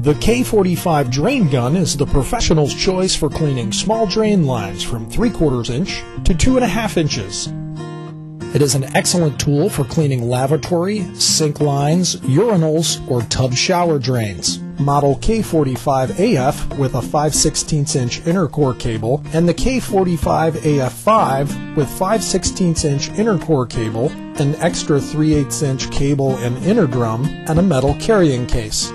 The K45 drain gun is the professional's choice for cleaning small drain lines from 3/4 inch to 2.5 inches. It is an excellent tool for cleaning lavatory, sink lines, urinals, or tub shower drains. Model K45AF with a 5/16 inch inner core cable and the K45AF5 with 5/16 inch inner core cable, an extra 3/8 inch cable and inner drum, and a metal carrying case.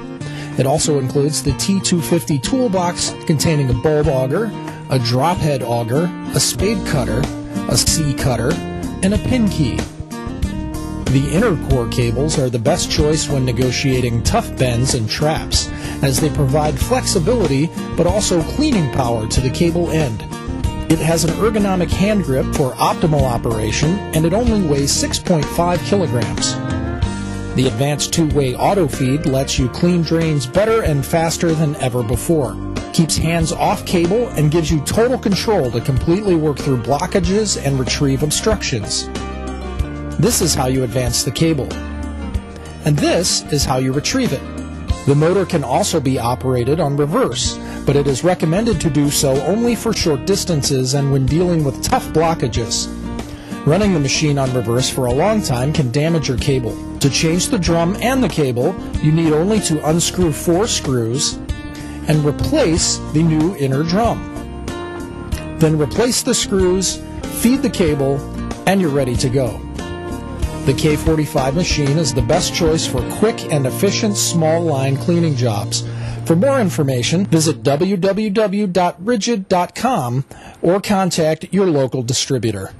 It also includes the T250 toolbox containing a bulb auger, a drop head auger, a spade cutter, a C cutter, and a pin key. The inner core cables are the best choice when negotiating tough bends and traps, as they provide flexibility but also cleaning power to the cable end. It has an ergonomic hand grip for optimal operation, and it only weighs 6.5 kilograms. The advanced two-way auto feed lets you clean drains better and faster than ever before. Keeps hands off cable and gives you total control to completely work through blockages and retrieve obstructions. This is how you advance the cable. And this is how you retrieve it. The motor can also be operated on reverse, but it is recommended to do so only for short distances and when dealing with tough blockages. Running the machine on reverse for a long time can damage your cable. To change the drum and the cable, you need only to unscrew 4 screws and replace the new inner drum. Then replace the screws, feed the cable, and you're ready to go. The K45 machine is the best choice for quick and efficient small line cleaning jobs. For more information, visit www.ridgid.com or contact your local distributor.